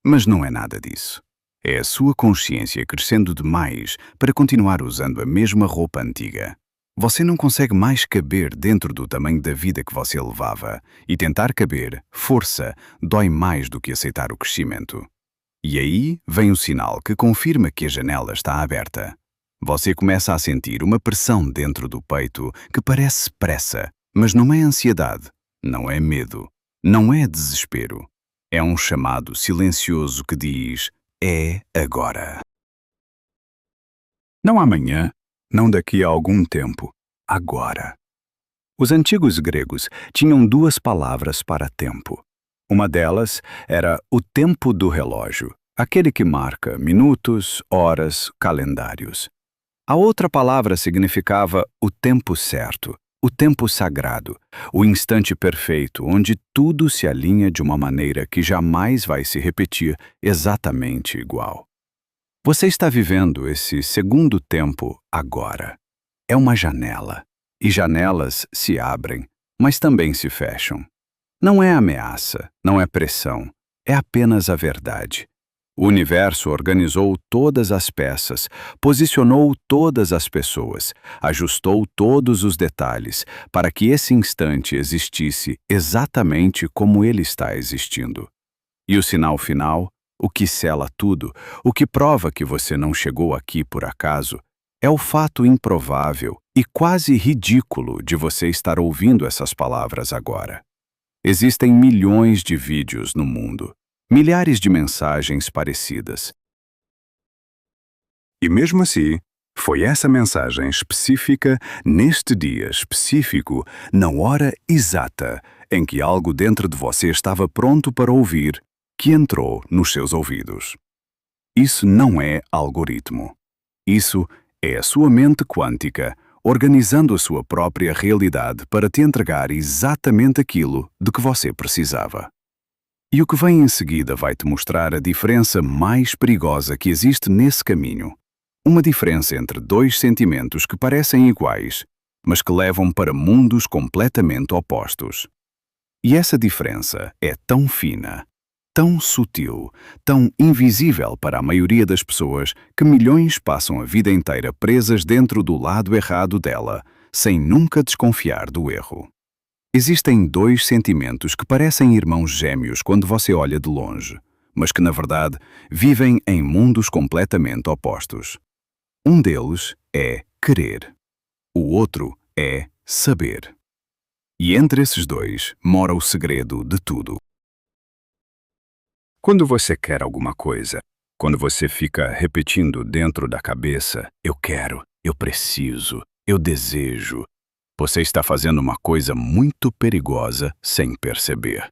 Mas não é nada disso. É a sua consciência crescendo demais para continuar usando a mesma roupa antiga. Você não consegue mais caber dentro do tamanho da vida que você levava, e tentar caber, força, dói mais do que aceitar o crescimento. E aí vem o sinal que confirma que a janela está aberta. Você começa a sentir uma pressão dentro do peito que parece pressa, mas não é ansiedade, não é medo, não é desespero. É um chamado silencioso que diz: é agora. Não amanhã, não daqui a algum tempo, agora. Os antigos gregos tinham duas palavras para tempo. Uma delas era o tempo do relógio, aquele que marca minutos, horas, calendários. A outra palavra significava o tempo certo, O tempo sagrado, o instante perfeito onde tudo se alinha de uma maneira que jamais vai se repetir exatamente igual. Você está vivendo esse segundo tempo agora. É uma janela. E janelas se abrem, mas também se fecham. Não é ameaça, não é pressão, é apenas a verdade. O universo organizou todas as peças, posicionou todas as pessoas, ajustou todos os detalhes para que esse instante existisse exatamente como ele está existindo. E o sinal final, o que sela tudo, o que prova que você não chegou aqui por acaso, é o fato improvável e quase ridículo de você estar ouvindo essas palavras agora. Existem milhões de vídeos no mundo, milhares de mensagens parecidas. E mesmo assim, foi essa mensagem específica, neste dia específico, na hora exata em que algo dentro de você estava pronto para ouvir, que entrou nos seus ouvidos. Isso não é algoritmo. Isso é a sua mente quântica organizando a sua própria realidade para te entregar exatamente aquilo de que você precisava. E o que vem em seguida vai te mostrar a diferença mais perigosa que existe nesse caminho. Uma diferença entre dois sentimentos que parecem iguais, mas que levam para mundos completamente opostos. E essa diferença é tão fina, tão sutil, tão invisível para a maioria das pessoas que milhões passam a vida inteira presas dentro do lado errado dela, sem nunca desconfiar do erro. Existem dois sentimentos que parecem irmãos gêmeos quando você olha de longe, mas que, na verdade, vivem em mundos completamente opostos. Um deles é querer. O outro é saber. E entre esses dois mora o segredo de tudo. Quando você quer alguma coisa, quando você fica repetindo dentro da cabeça, eu quero, eu preciso, eu desejo, você está fazendo uma coisa muito perigosa sem perceber.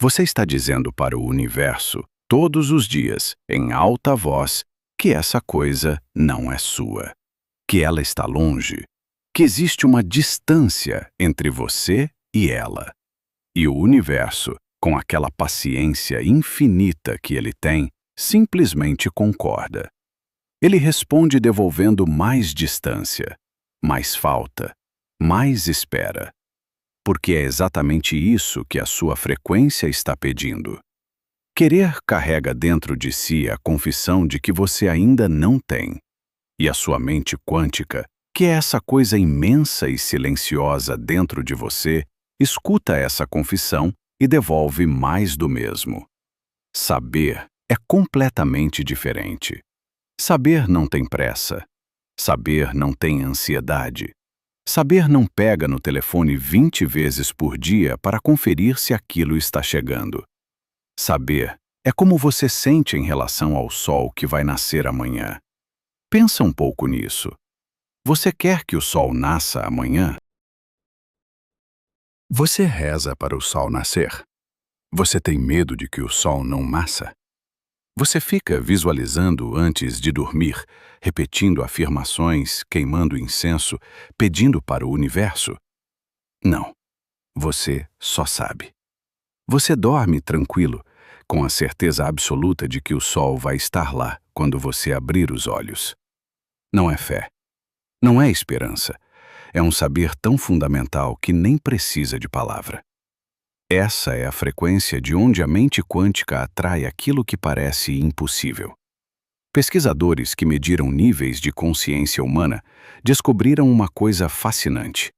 Você está dizendo para o universo, todos os dias, em alta voz, que essa coisa não é sua, que ela está longe, que existe uma distância entre você e ela. E o universo, com aquela paciência infinita que ele tem, simplesmente concorda. Ele responde devolvendo mais distância, mais falta, mais espera. Porque é exatamente isso que a sua frequência está pedindo. Querer carrega dentro de si a confissão de que você ainda não tem. E a sua mente quântica, que é essa coisa imensa e silenciosa dentro de você, escuta essa confissão e devolve mais do mesmo. Saber é completamente diferente. Saber não tem pressa. Saber não tem ansiedade. Saber não pega no telefone 20 vezes por dia para conferir se aquilo está chegando. Saber é como você sente em relação ao sol que vai nascer amanhã. Pensa um pouco nisso. Você quer que o sol nasça amanhã? Você reza para o sol nascer? Você tem medo de que o sol não nasça? Você fica visualizando antes de dormir, repetindo afirmações, queimando incenso, pedindo para o universo? Não. Você só sabe. Você dorme tranquilo, com a certeza absoluta de que o sol vai estar lá quando você abrir os olhos. Não é fé. Não é esperança. É um saber tão fundamental que nem precisa de palavra. Essa é a frequência de onde a mente quântica atrai aquilo que parece impossível. Pesquisadores que mediram níveis de consciência humana descobriram uma coisa fascinante.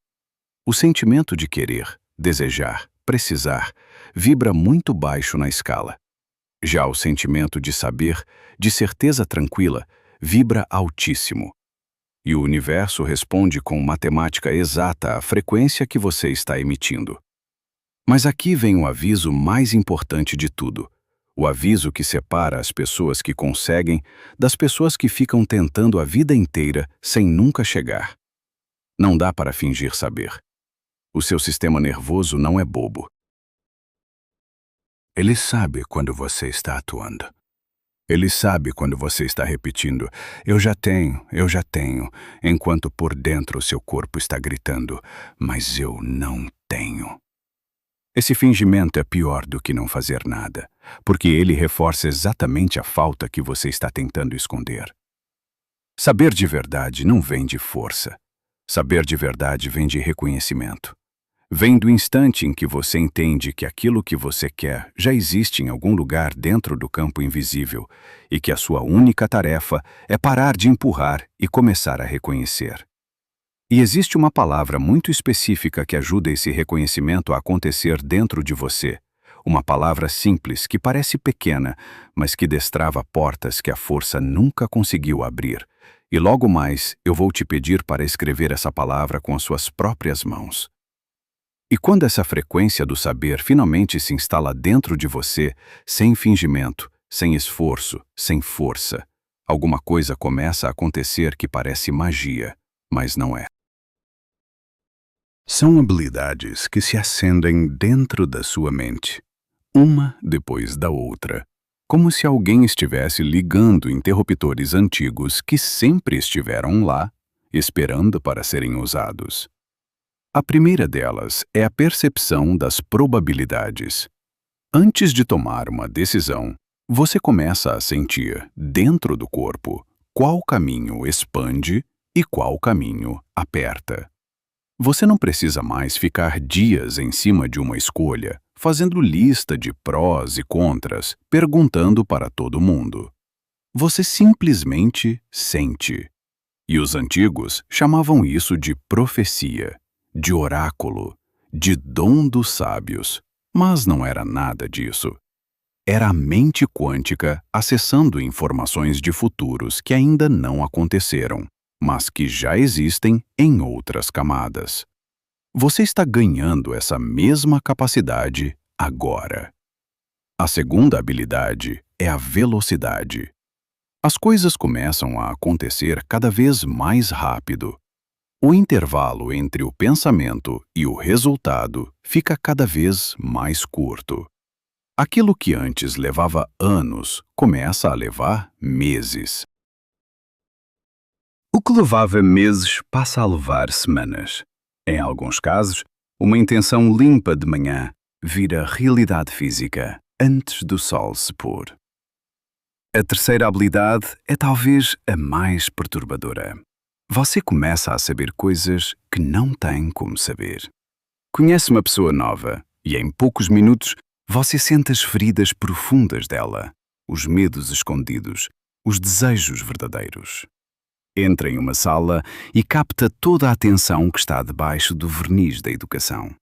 O sentimento de querer, desejar, precisar, vibra muito baixo na escala. Já o sentimento de saber, de certeza tranquila, vibra altíssimo. E o universo responde com matemática exata à frequência que você está emitindo. Mas aqui vem o aviso mais importante de tudo. O aviso que separa as pessoas que conseguem das pessoas que ficam tentando a vida inteira sem nunca chegar. Não dá para fingir saber. O seu sistema nervoso não é bobo. Ele sabe quando você está atuando. Ele sabe quando você está repetindo, eu já tenho, enquanto por dentro o seu corpo está gritando, mas eu não tenho. Esse fingimento é pior do que não fazer nada, porque ele reforça exatamente a falta que você está tentando esconder. Saber de verdade não vem de força. Saber de verdade vem de reconhecimento. Vem do instante em que você entende que aquilo que você quer já existe em algum lugar dentro do campo invisível e que a sua única tarefa é parar de empurrar e começar a reconhecer. E existe uma palavra muito específica que ajuda esse reconhecimento a acontecer dentro de você. Uma palavra simples que parece pequena, mas que destrava portas que a força nunca conseguiu abrir. E logo mais eu vou te pedir para escrever essa palavra com as suas próprias mãos. E quando essa frequência do saber finalmente se instala dentro de você, sem fingimento, sem esforço, sem força, alguma coisa começa a acontecer que parece magia, mas não é. São habilidades que se acendem dentro da sua mente, uma depois da outra, como se alguém estivesse ligando interruptores antigos que sempre estiveram lá, esperando para serem usados. A primeira delas é a percepção das probabilidades. Antes de tomar uma decisão, você começa a sentir, dentro do corpo, qual caminho expande e qual caminho aperta. Você não precisa mais ficar dias em cima de uma escolha, fazendo lista de prós e contras, perguntando para todo mundo. Você simplesmente sente. E os antigos chamavam isso de profecia, de oráculo, de dom dos sábios, mas não era nada disso. Era a mente quântica acessando informações de futuros que ainda não aconteceram, mas que já existem em outras camadas. Você está ganhando essa mesma capacidade agora. A segunda habilidade é a velocidade. As coisas começam a acontecer cada vez mais rápido. O intervalo entre o pensamento e o resultado fica cada vez mais curto. Aquilo que antes levava anos começa a levar meses. O que levava meses passa a levar semanas. Em alguns casos, uma intenção limpa de manhã vira realidade física antes do sol se pôr. A terceira habilidade é talvez a mais perturbadora. Você começa a saber coisas que não tem como saber. Conhece uma pessoa nova e em poucos minutos você sente as feridas profundas dela, os medos escondidos, os desejos verdadeiros. Entra em uma sala e capta toda a atenção que está debaixo do verniz da educação.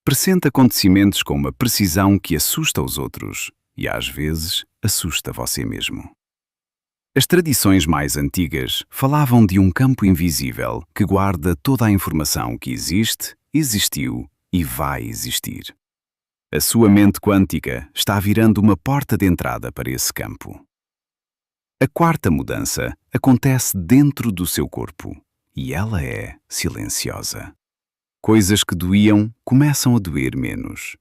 Pressente acontecimentos com uma precisão que assusta os outros e às vezes assusta você mesmo. As tradições mais antigas falavam de um campo invisível que guarda toda a informação que existe, existiu e vai existir. A sua mente quântica está virando uma porta de entrada para esse campo. A quarta mudança acontece dentro do seu corpo e ela é silenciosa. Coisas que doíam começam a doer menos.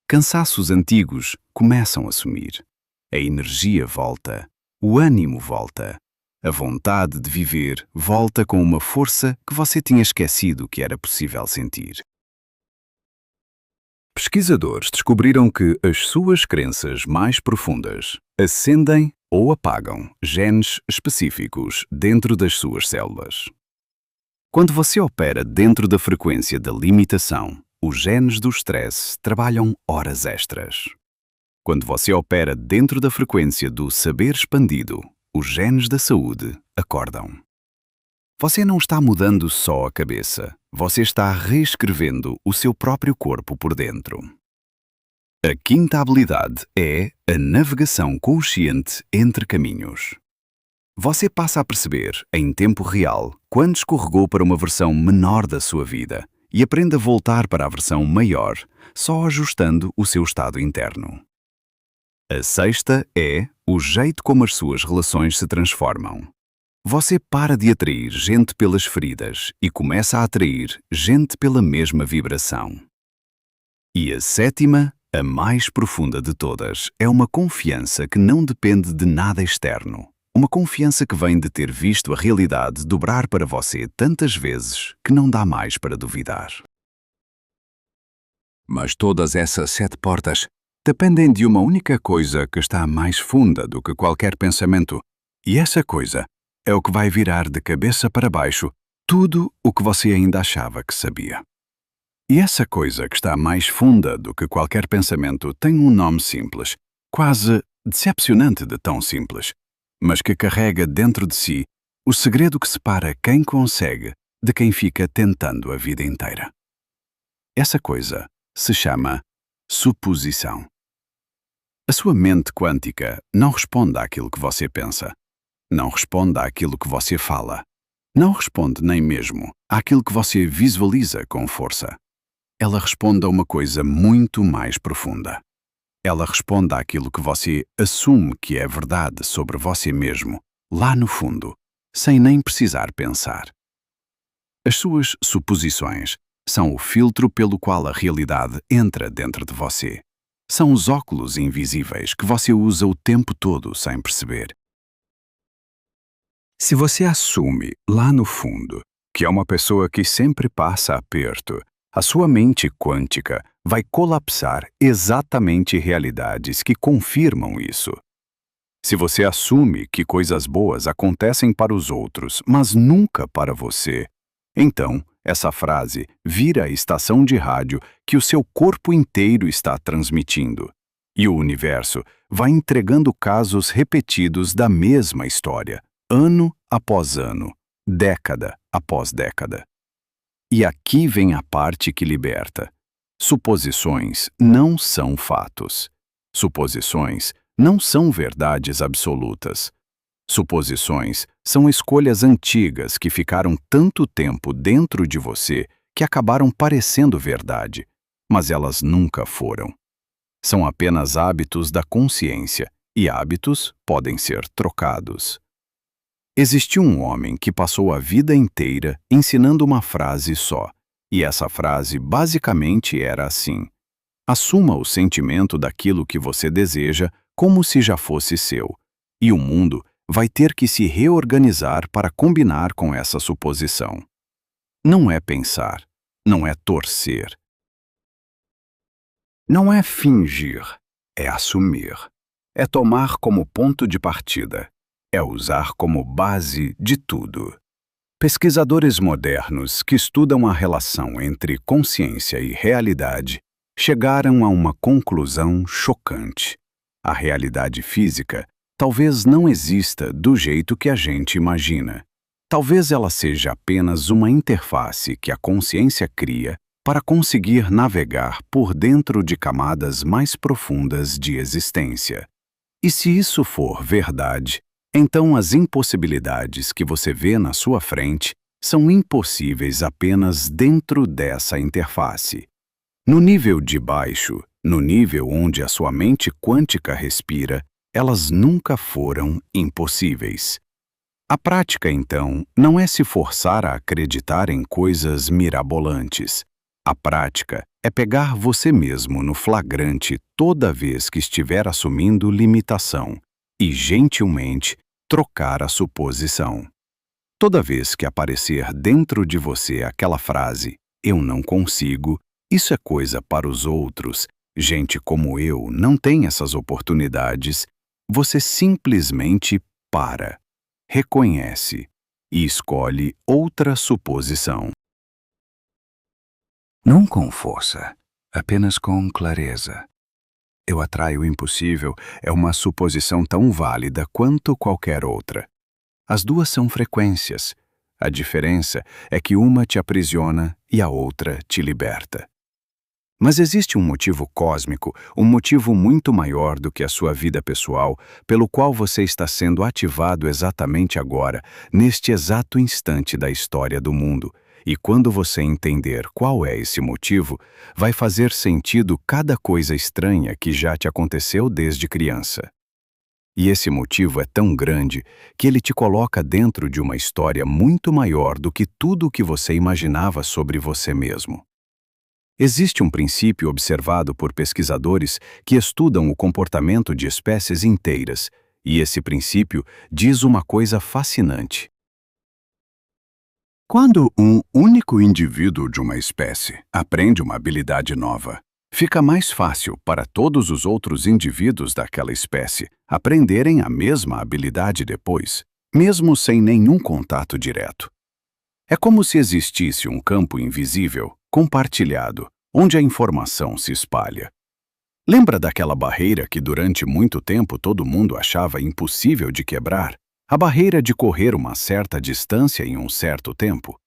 Cansaços antigos começam a sumir. A energia volta. O ânimo volta. A vontade de viver volta com uma força que você tinha esquecido que era possível sentir. Pesquisadores descobriram que as suas crenças mais profundas acendem ou apagam genes específicos dentro das suas células. Quando você opera dentro da frequência da limitação, os genes do stress trabalham horas extras. Quando você opera dentro da frequência do saber expandido, os genes da saúde acordam. Você não está mudando só a cabeça, você está reescrevendo o seu próprio corpo por dentro. A quinta habilidade é a navegação consciente entre caminhos. Você passa a perceber, em tempo real, quando escorregou para uma versão menor da sua vida e aprende a voltar para a versão maior, só ajustando o seu estado interno. A sexta é o jeito como as suas relações se transformam. Você para de atrair gente pelas feridas e começa a atrair gente pela mesma vibração. E a sétima A mais profunda de todas é uma confiança que não depende de nada externo. Uma confiança que vem de ter visto a realidade dobrar para você tantas vezes que não dá mais para duvidar. Mas todas essas 7 portas dependem de uma única coisa que está mais funda do que qualquer pensamento. E essa coisa é o que vai virar de cabeça para baixo tudo o que você ainda achava que sabia. E essa coisa que está mais funda do que qualquer pensamento tem um nome simples, quase decepcionante de tão simples, mas que carrega dentro de si o segredo que separa quem consegue de quem fica tentando a vida inteira. Essa coisa se chama suposição. A sua mente quântica não responde àquilo que você pensa, não responde àquilo que você fala, não responde nem mesmo àquilo que você visualiza com força. Ela responde a uma coisa muito mais profunda. Ela responde àquilo que você assume que é verdade sobre você mesmo, lá no fundo, sem nem precisar pensar. As suas suposições são o filtro pelo qual a realidade entra dentro de você. São os óculos invisíveis que você usa o tempo todo sem perceber. Se você assume, lá no fundo, que é uma pessoa que sempre passa aperto, a sua mente quântica vai colapsar exatamente realidades que confirmam isso. Se você assume que coisas boas acontecem para os outros, mas nunca para você, então essa frase vira a estação de rádio que o seu corpo inteiro está transmitindo. E o universo vai entregando casos repetidos da mesma história, ano após ano, década após década. E aqui vem a parte que liberta. Suposições não são fatos. Suposições não são verdades absolutas. Suposições são escolhas antigas que ficaram tanto tempo dentro de você que acabaram parecendo verdade, mas elas nunca foram. São apenas hábitos da consciência, e hábitos podem ser trocados. Existiu um homem que passou a vida inteira ensinando uma frase só, e essa frase basicamente era assim: assuma o sentimento daquilo que você deseja como se já fosse seu, e o mundo vai ter que se reorganizar para combinar com essa suposição. Não é pensar, não é torcer. Não é fingir, é assumir. É tomar como ponto de partida. É usar como base de tudo. Pesquisadores modernos que estudam a relação entre consciência e realidade chegaram a uma conclusão chocante. A realidade física talvez não exista do jeito que a gente imagina. Talvez ela seja apenas uma interface que a consciência cria para conseguir navegar por dentro de camadas mais profundas de existência. E se isso for verdade, então as impossibilidades que você vê na sua frente são impossíveis apenas dentro dessa interface. No nível de baixo, no nível onde a sua mente quântica respira, elas nunca foram impossíveis. A prática, então, não é se forçar a acreditar em coisas mirabolantes. A prática é pegar você mesmo no flagrante toda vez que estiver assumindo limitação e, gentilmente, trocar a suposição. Toda vez que aparecer dentro de você aquela frase, eu não consigo, isso é coisa para os outros, gente como eu não tem essas oportunidades, você simplesmente para, reconhece e escolhe outra suposição. Não com força, apenas com clareza. Eu atraio o impossível é uma suposição tão válida quanto qualquer outra. As duas são frequências. A diferença é que uma te aprisiona e a outra te liberta. Mas existe um motivo cósmico, um motivo muito maior do que a sua vida pessoal, pelo qual você está sendo ativado exatamente agora, neste exato instante da história do mundo. E quando você entender qual é esse motivo, vai fazer sentido cada coisa estranha que já te aconteceu desde criança. E esse motivo é tão grande que ele te coloca dentro de uma história muito maior do que tudo o que você imaginava sobre você mesmo. Existe um princípio observado por pesquisadores que estudam o comportamento de espécies inteiras, e esse princípio diz uma coisa fascinante. Quando um único indivíduo de uma espécie aprende uma habilidade nova, fica mais fácil para todos os outros indivíduos daquela espécie aprenderem a mesma habilidade depois, mesmo sem nenhum contato direto. É como se existisse um campo invisível, compartilhado, onde a informação se espalha. Lembra daquela barreira que durante muito tempo todo mundo achava impossível de quebrar? A barreira de correr uma certa distância em um certo tempo?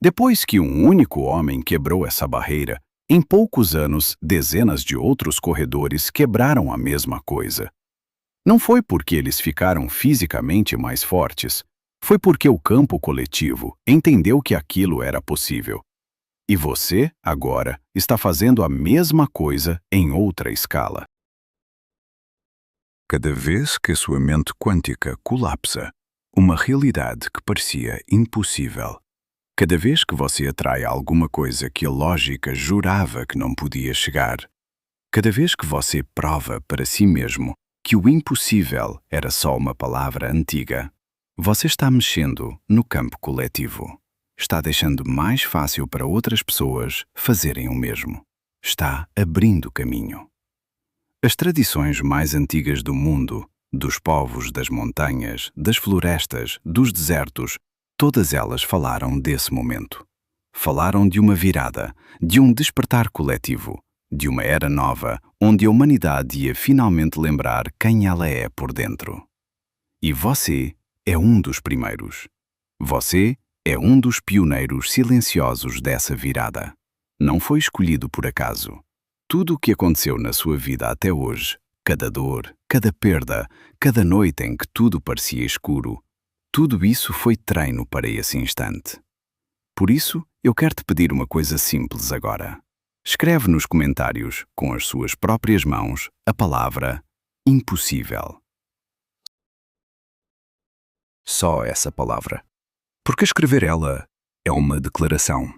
Depois que um único homem quebrou essa barreira, em poucos anos, dezenas de outros corredores quebraram a mesma coisa. Não foi porque eles ficaram fisicamente mais fortes, foi porque o campo coletivo entendeu que aquilo era possível. E você, agora, está fazendo a mesma coisa em outra escala. Cada vez que sua mente quântica colapsa, uma realidade que parecia impossível. Cada vez que você atrai alguma coisa que a lógica jurava que não podia chegar. Cada vez que você prova para si mesmo que o impossível era só uma palavra antiga, você está mexendo no campo coletivo. Está deixando mais fácil para outras pessoas fazerem o mesmo. Está abrindo caminho. As tradições mais antigas do mundo, dos povos das montanhas, das florestas, dos desertos, todas elas falaram desse momento. Falaram de uma virada, de um despertar coletivo, de uma era nova, onde a humanidade ia finalmente lembrar quem ela é por dentro. E você é um dos primeiros. Você é um dos pioneiros silenciosos dessa virada. Não foi escolhido por acaso. Tudo o que aconteceu na sua vida até hoje, cada dor, cada perda, cada noite em que tudo parecia escuro, tudo isso foi treino para esse instante. Por isso, eu quero te pedir uma coisa simples agora. Escreve nos comentários, com as suas próprias mãos, a palavra impossível. Só essa palavra. Porque escrever ela é uma declaração.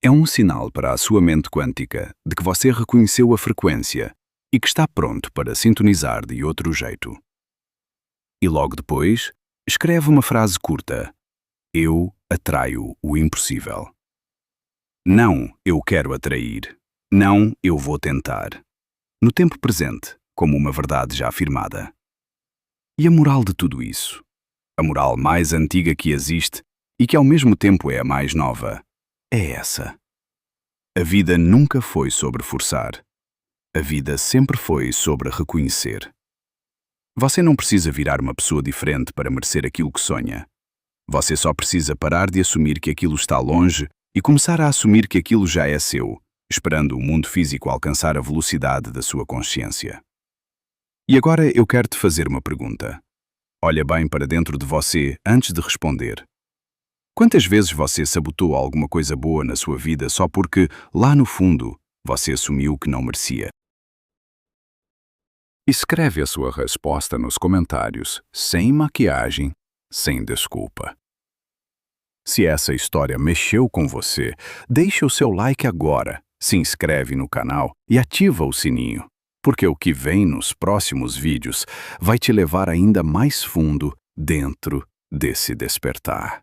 É um sinal para a sua mente quântica de que você reconheceu a frequência e que está pronto para sintonizar de outro jeito. E logo depois, escreve uma frase curta. Eu atraio o impossível. Não, eu quero atrair. Não, eu vou tentar. No tempo presente, como uma verdade já afirmada. E a moral de tudo isso? A moral mais antiga que existe e que ao mesmo tempo é a mais nova, é essa. A vida nunca foi sobre forçar. A vida sempre foi sobre reconhecer. Você não precisa virar uma pessoa diferente para merecer aquilo que sonha. Você só precisa parar de assumir que aquilo está longe e começar a assumir que aquilo já é seu, esperando o mundo físico alcançar a velocidade da sua consciência. E agora eu quero te fazer uma pergunta. Olha bem para dentro de você antes de responder. Quantas vezes você sabotou alguma coisa boa na sua vida só porque, lá no fundo, você assumiu que não merecia? Escreve a sua resposta nos comentários, sem maquiagem, sem desculpa. Se essa história mexeu com você, deixe o seu like agora, se inscreve no canal e ativa o sininho, porque o que vem nos próximos vídeos vai te levar ainda mais fundo dentro desse despertar.